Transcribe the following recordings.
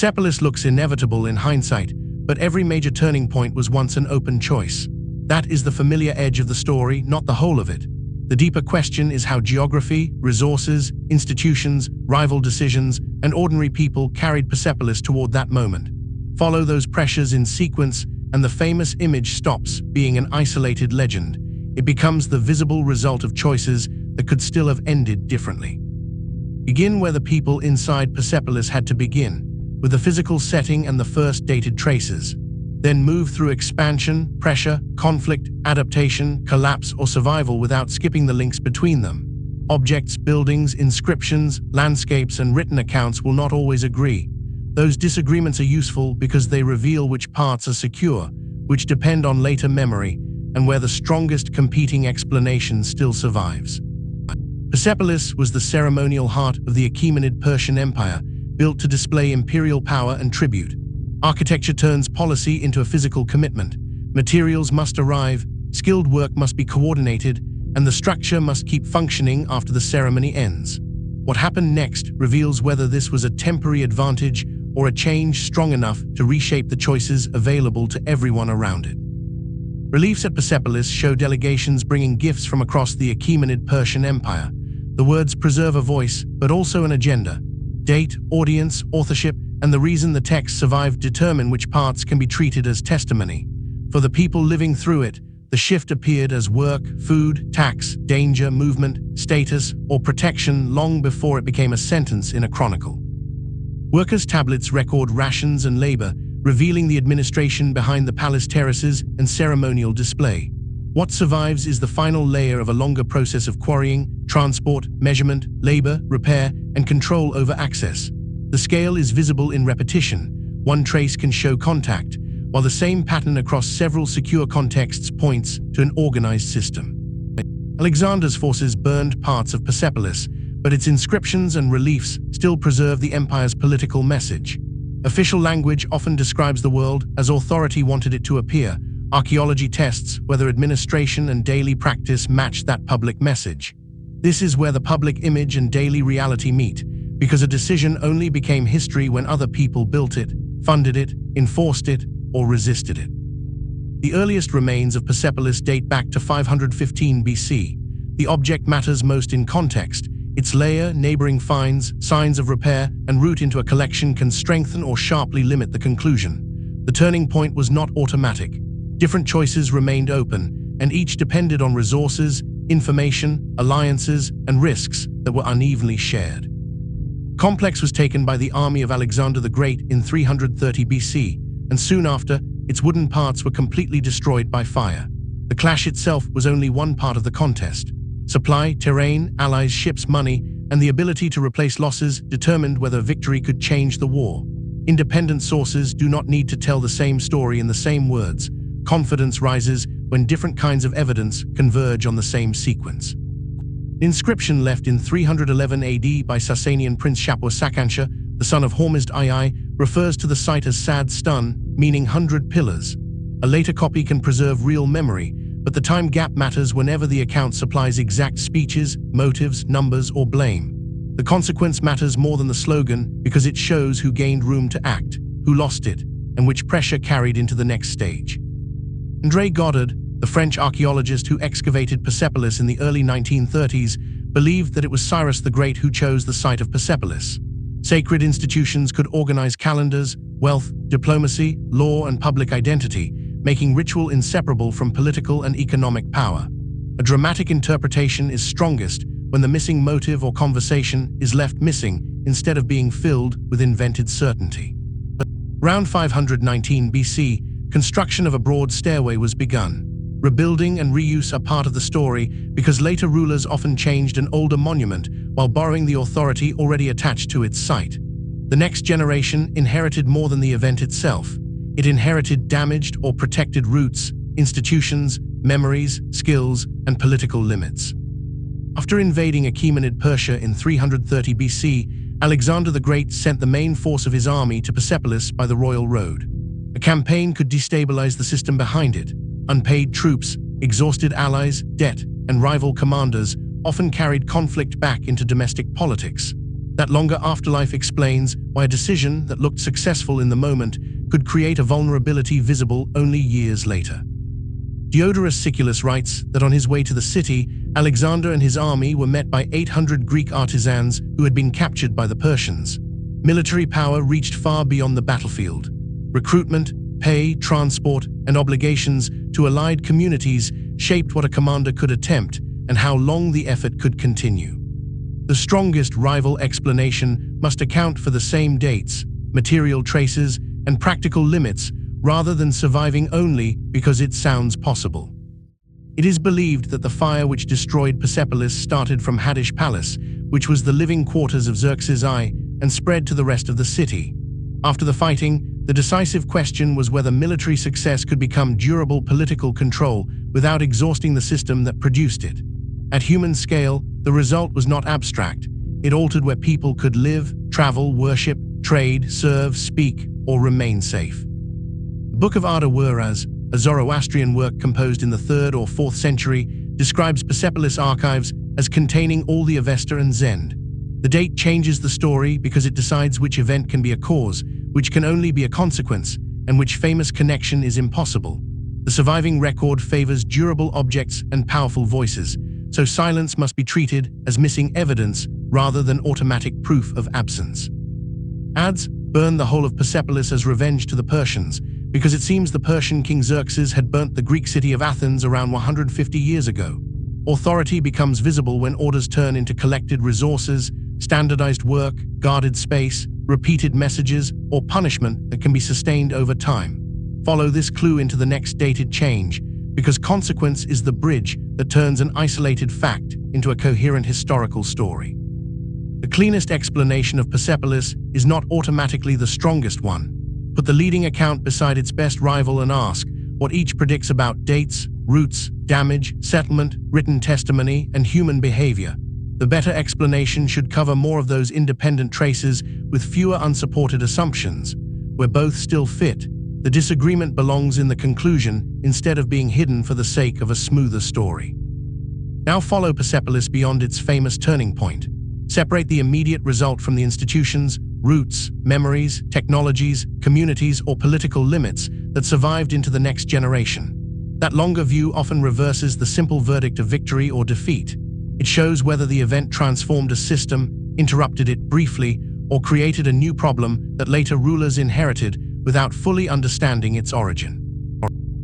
Persepolis looks inevitable in hindsight, but every major turning point was once an open choice. That is the familiar edge of the story, not the whole of it. The deeper question is how geography, resources, institutions, rival decisions, and ordinary people carried Persepolis toward that moment. Follow those pressures in sequence, and the famous image stops being an isolated legend. It becomes the visible result of choices that could still have ended differently. Begin where the people inside Persepolis had to begin, with the physical setting and the first dated traces. Then move through expansion, pressure, conflict, adaptation, collapse, or survival without skipping the links between them. Objects, buildings, inscriptions, landscapes, and written accounts will not always agree. Those disagreements are useful because they reveal which parts are secure, which depend on later memory, and where the strongest competing explanation still survives. Persepolis was the ceremonial heart of the Achaemenid Persian Empire, built to display imperial power and tribute. Architecture turns policy into a physical commitment. Materials must arrive, skilled work must be coordinated, and the structure must keep functioning after the ceremony ends. What happened next reveals whether this was a temporary advantage or a change strong enough to reshape the choices available to everyone around it. Reliefs at Persepolis show delegations bringing gifts from across the Achaemenid Persian Empire. The words preserve a voice, but also an agenda. Date, audience, authorship, and the reason the text survived determine which parts can be treated as testimony. For the people living through it, the shift appeared as work, food, tax, danger, movement, status, or protection long before it became a sentence in a chronicle. Workers' tablets record rations and labor, revealing the administration behind the palace terraces and ceremonial display. What survives is the final layer of a longer process of quarrying, transport, measurement, labor, repair, and control over access. The scale is visible in repetition. One trace can show contact, while the same pattern across several secure contexts points to an organized system. Alexander's forces burned parts of Persepolis, but its inscriptions and reliefs still preserve the empire's political message. Official language often describes the world as authority wanted it to appear. Archaeology tests whether administration and daily practice match that public message. This is where the public image and daily reality meet, because a decision only became history when other people built it, funded it, enforced it, or resisted it. The earliest remains of Persepolis date back to 515 BC. The object matters most in context. Its layer, neighboring finds, signs of repair, and route into a collection can strengthen or sharply limit the conclusion. The turning point was not automatic. Different choices remained open, and each depended on resources, information, alliances, and risks that were unevenly shared. Complex was taken by the army of Alexander the Great in 330 BC, and soon after, its wooden parts were completely destroyed by fire. The clash itself was only one part of the contest. Supply, terrain, allies, ships, money, and the ability to replace losses determined whether victory could change the war. Independent sources do not need to tell the same story in the same words. Confidence rises when different kinds of evidence converge on the same sequence. The inscription left in 311 AD by Sasanian Prince Shapu, the son of Hormizd II, refers to the site as Sad Stun, meaning 100 pillars. A later copy can preserve real memory, but the time gap matters whenever the account supplies exact speeches, motives, numbers, or blame. The consequence matters more than the slogan because it shows who gained room to act, who lost it, and which pressure carried into the next stage. André Godard, the French archaeologist who excavated Persepolis in the early 1930s, believed that it was Cyrus the Great who chose the site of Persepolis. Sacred institutions could organize calendars, wealth, diplomacy, law, and public identity, making ritual inseparable from political and economic power. A dramatic interpretation is strongest when the missing motive or conversation is left missing instead of being filled with invented certainty. Around 519 BC, construction of a broad stairway was begun. Rebuilding and reuse are part of the story because later rulers often changed an older monument while borrowing the authority already attached to its site. The next generation inherited more than the event itself. It inherited damaged or protected roots, institutions, memories, skills, and political limits. After invading Achaemenid Persia in 330 BC, Alexander the Great sent the main force of his army to Persepolis by the royal road. A campaign could destabilize the system behind it. Unpaid troops, exhausted allies, debt, and rival commanders often carried conflict back into domestic politics. That longer afterlife explains why a decision that looked successful in the moment could create a vulnerability visible only years later. Diodorus Siculus writes that on his way to the city, Alexander and his army were met by 800 Greek artisans who had been captured by the Persians. Military power reached far beyond the battlefield. Recruitment, pay, transport, and obligations to allied communities shaped what a commander could attempt and how long the effort could continue. The strongest rival explanation must account for the same dates, material traces, and practical limits rather than surviving only because it sounds possible. It is believed that the fire which destroyed Persepolis started from Haddish Palace, which was the living quarters of Xerxes I, and spread to the rest of the city. After the fighting, the decisive question was whether military success could become durable political control without exhausting the system that produced it. At human scale, the result was not abstract. It altered where people could live, travel, worship, trade, serve, speak, or remain safe. The Book of Arda Wiraz, a Zoroastrian work composed in the 3rd or 4th century, describes Persepolis archives as containing all the Avesta and Zend. The date changes the story because it decides which event can be a cause, which can only be a consequence, and which famous connection is impossible. The surviving record favors durable objects and powerful voices, so silence must be treated as missing evidence rather than automatic proof of absence. Ads burn the whole of Persepolis as revenge to the Persians, because it seems the Persian king Xerxes had burnt the Greek city of Athens around 150 years ago. Authority becomes visible when orders turn into collected resources, standardized work, guarded space, repeated messages, or punishment that can be sustained over time. Follow this clue into the next dated change, because consequence is the bridge that turns an isolated fact into a coherent historical story. The cleanest explanation of Persepolis is not automatically the strongest one. Put the leading account beside its best rival and ask what each predicts about dates, routes, damage, settlement, written testimony, and human behavior. The better explanation should cover more of those independent traces with fewer unsupported assumptions. Where both still fit, the disagreement belongs in the conclusion instead of being hidden for the sake of a smoother story. Now follow Persepolis beyond its famous turning point. Separate the immediate result from the institutions, roots, memories, technologies, communities, or political limits that survived into the next generation. That longer view often reverses the simple verdict of victory or defeat. It shows whether the event transformed a system, interrupted it briefly, or created a new problem that later rulers inherited without fully understanding its origin.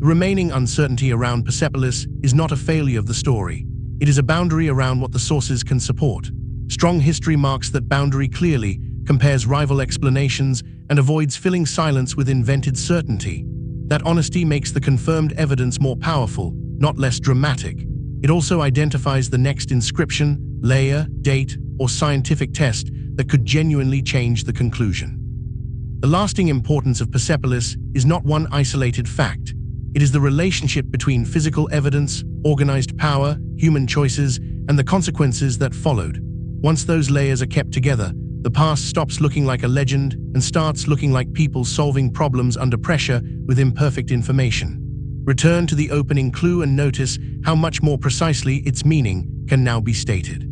The remaining uncertainty around Persepolis is not a failure of the story. It is a boundary around what the sources can support. Strong history marks that boundary clearly, compares rival explanations, and avoids filling silence with invented certainty. That honesty makes the confirmed evidence more powerful, not less dramatic. It also identifies the next inscription, layer, date, or scientific test that could genuinely change the conclusion. The lasting importance of Persepolis is not one isolated fact. It is the relationship between physical evidence, organized power, human choices, and the consequences that followed. Once those layers are kept together, the past stops looking like a legend and starts looking like people solving problems under pressure with imperfect information. Return to the opening clue and notice how much more precisely its meaning can now be stated.